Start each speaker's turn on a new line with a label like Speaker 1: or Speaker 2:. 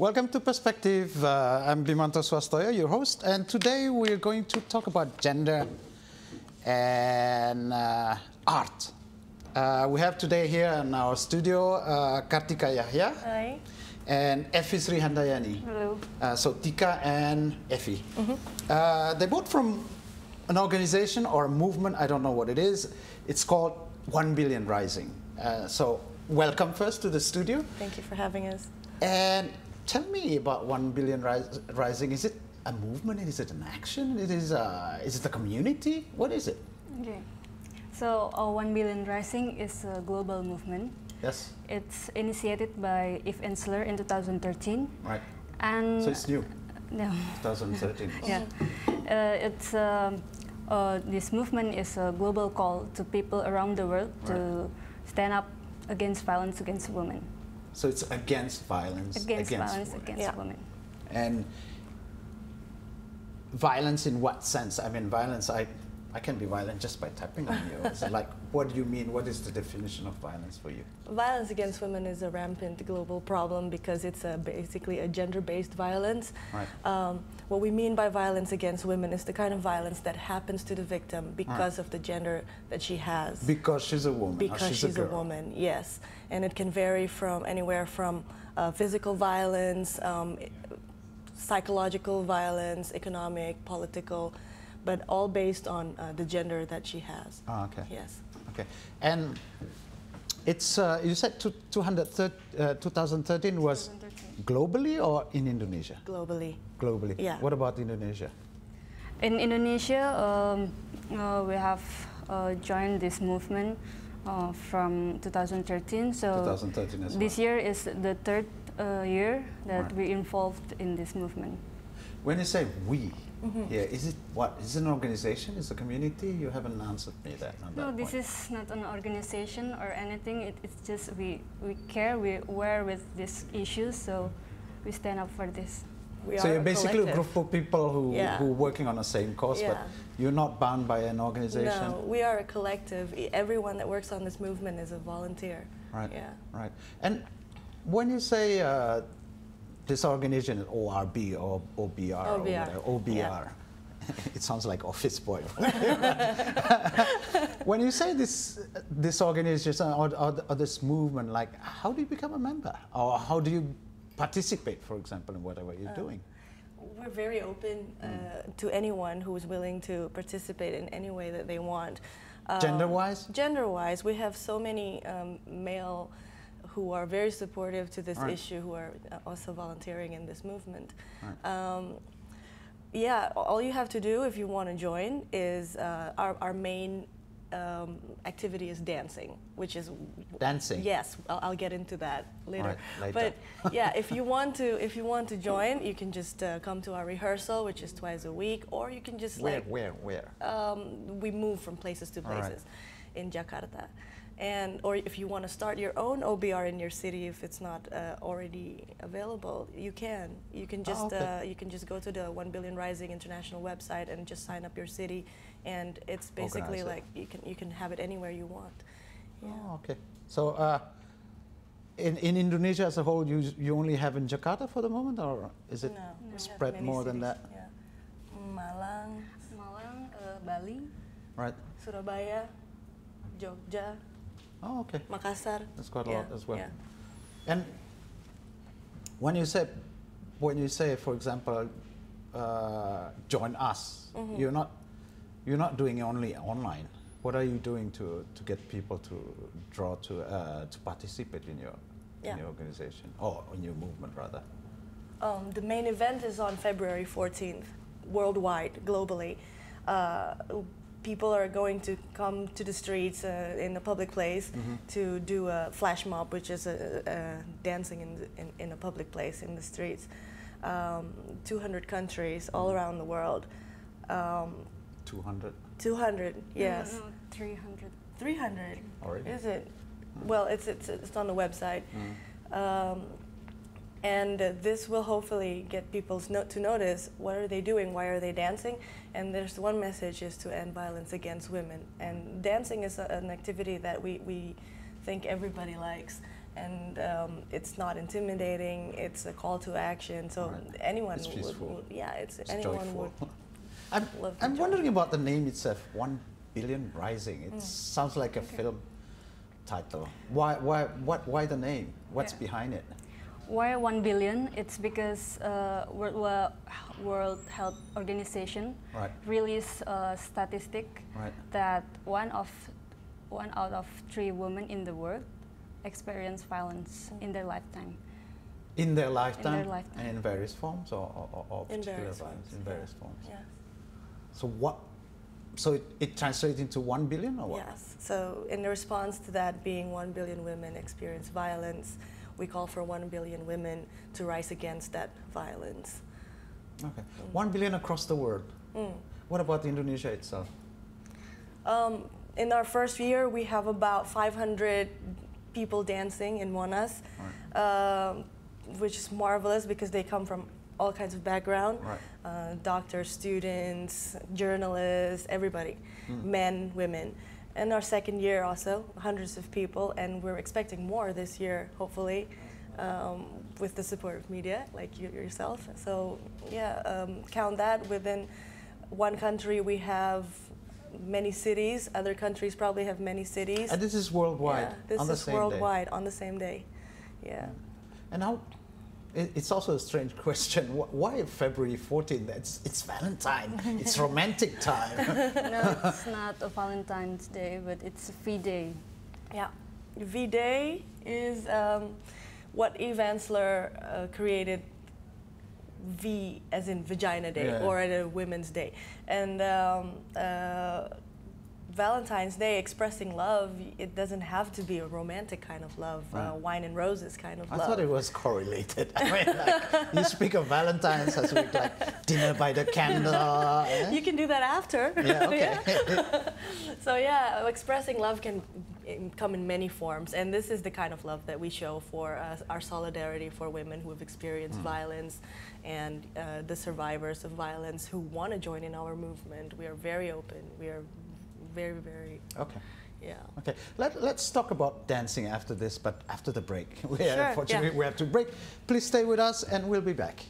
Speaker 1: Welcome to Perspective. I'm Bimanto Swastoyo, your host, and today we're going to talk about gender and art. We have today here in our studio Kartika Yahya.
Speaker 2: Hi.
Speaker 1: And Effie Sri Handayani.
Speaker 2: Hello.
Speaker 1: So Tika and Effie. They're both from an organization or a movement, I don't know what it is. It's called 1 Billion Rising. So welcome first to the studio.
Speaker 2: Thank you for having us.
Speaker 1: And tell me about 1 Billion Rising. Is it a movement? Is it an action? Is it a community? What is it?
Speaker 3: Okay. So 1 Billion Rising is a global movement.
Speaker 1: Yes.
Speaker 3: It's initiated by Yves Ensler in 2013.
Speaker 1: Right.
Speaker 3: And
Speaker 1: so it's new.
Speaker 3: No.
Speaker 1: 2013.
Speaker 3: Yeah. This movement is a global call to people around the world to stand up against violence against women.
Speaker 1: So it's against violence against
Speaker 3: women.
Speaker 1: And violence in what sense? I mean, violence, I can be violent just by tapping on you. So like, what do you mean? What is the definition of violence for you?
Speaker 2: Violence against women is a rampant global problem because it's basically a gender-based violence.
Speaker 1: Right.
Speaker 2: What we mean by violence against women is the kind of violence that happens to the victim because of the gender that she has.
Speaker 1: Because she's a woman.
Speaker 2: Because she's a woman, yes. And it can vary from anywhere from physical violence, psychological violence, economic, political, but all based on the gender that she has.
Speaker 1: Oh, okay.
Speaker 2: Yes.
Speaker 1: Okay. And it's, you said 2013 was
Speaker 3: 2013.
Speaker 1: globally or in Indonesia?
Speaker 2: Globally.
Speaker 1: Globally.
Speaker 2: Yeah.
Speaker 1: What about Indonesia?
Speaker 3: In Indonesia, we have joined this movement from 2013. So
Speaker 1: 2013 as well.
Speaker 3: This year is the third year that we're involved in this movement.
Speaker 1: When you say we, is it what? Is it an organization? Is it a community? You haven't answered me that.
Speaker 3: No, this is not an organization or anything. It's just we care, we're aware with these issues, so we stand up for this.
Speaker 1: So you're basically a group of people who are working on the same cause, but you're not bound by an organization?
Speaker 2: No, we are a collective. Everyone that works on this movement is a volunteer.
Speaker 1: Right,
Speaker 2: yeah.
Speaker 1: Right. And when you say this organization is ORB or OBR, or whatever, OBR,
Speaker 2: yeah.
Speaker 1: It sounds like office boy. When you say this organization or this movement, like, how do you become a member? Or how do you participate, for example, in whatever you're doing?
Speaker 2: We're very open to anyone who is willing to participate in any way that they want.
Speaker 1: Gender-wise?
Speaker 2: Gender-wise, we have so many male who are very supportive to this issue, who are also volunteering in this movement. Yeah, all you have to do if you want to join is our main activity is dancing, which is
Speaker 1: dancing.
Speaker 2: Yes, I'll get into that later.
Speaker 1: Later.
Speaker 2: But yeah, if you want to join, you can just come to our rehearsal, which is twice a week, or you can just
Speaker 1: where?
Speaker 2: We move from places to places in Jakarta. Or if you want to start your own OBR in your city, if it's not already available, you can. You can just you can just go to the 1 Billion Rising International website and just sign up your city, and it's basically like you can have it anywhere you want. Yeah.
Speaker 1: Oh, okay. So in Indonesia as a whole, you only have in Jakarta for the moment, or is it spread more than that?
Speaker 2: Yeah. Malang,
Speaker 3: Bali,
Speaker 1: right?
Speaker 2: Surabaya, Jogja.
Speaker 1: Oh, okay.
Speaker 2: Makassar.
Speaker 1: That's quite a lot as well.
Speaker 2: Yeah.
Speaker 1: And when you say, for example, join us, you're not doing it only online. What are you doing to get people to draw to participate in your organization or in your movement rather?
Speaker 2: The main event is on February 14th, worldwide, globally. People are going to come to the streets in a public place to do a flash mob, which is dancing in a public place in the streets. 200 countries all around the world.
Speaker 1: 200?
Speaker 2: 200, yes.
Speaker 3: No, 300.
Speaker 2: 300?
Speaker 1: Already?
Speaker 2: Is it? Well, it's on the website. And this will hopefully get people to notice what are they doing, why are they dancing, and there's one message is to end violence against women. And dancing is an activity that we think everybody likes, and it's not intimidating. It's a call to action. So anyone
Speaker 1: It's peaceful.
Speaker 2: would yeah, it's anyone
Speaker 1: joyful.
Speaker 2: would.
Speaker 1: I'm wondering about the name itself, 1 Billion Rising. It sounds like a film title. Why the name? What's behind it?
Speaker 3: Why 1 billion? It's because World Health Organization released a statistic that one out of 3 women in the world experience violence in their lifetime.
Speaker 1: In their lifetime?
Speaker 3: In their lifetime.
Speaker 1: And in various forms or
Speaker 2: in
Speaker 1: particular
Speaker 2: various
Speaker 1: violence?
Speaker 2: forms.
Speaker 1: In various forms.
Speaker 2: Yeah.
Speaker 1: So what? So it translates into 1 billion or what?
Speaker 2: Yes. So in response to that being 1 billion women experience violence, we call for 1 billion women to rise against that violence.
Speaker 1: Okay. 1 billion across the world. What about Indonesia itself?
Speaker 2: In our first year, we have about 500 people dancing in Monas, which is marvelous because they come from all kinds of background, doctors, students, journalists, everybody, men, women. And our second year also, hundreds of people, and we're expecting more this year, hopefully, with the support of media, like yourself. So yeah, count that. Within one country we have many cities, other countries probably have many cities.
Speaker 1: And this is worldwide,
Speaker 2: this
Speaker 1: on the
Speaker 2: is
Speaker 1: same
Speaker 2: worldwide, on the same day, yeah.
Speaker 1: And how, it's also a strange question, why February 14th? It's Valentine, it's romantic time.
Speaker 3: No, it's not a Valentine's Day, but it's a V-Day.
Speaker 2: Yeah, V-Day is what Eve Ensler created, V as in Vagina Day, or at a Women's Day. And Valentine's Day, expressing love, it doesn't have to be a romantic kind of love, wine and roses kind of love.
Speaker 1: I thought it was correlated. I mean, like, you speak of Valentine's as week, like dinner by the candle.
Speaker 2: You can do that after.
Speaker 1: Yeah, okay.
Speaker 2: So yeah, expressing love can come in many forms, and this is the kind of love that we show for our solidarity for women who have experienced violence and the survivors of violence who want to join in our movement. We are very open. We are very, very...
Speaker 1: Okay.
Speaker 2: Yeah.
Speaker 1: Okay. Let's talk about dancing after this, but after the break.
Speaker 2: Sure,
Speaker 1: Unfortunately, we have to break. Please stay with us, and we'll be back.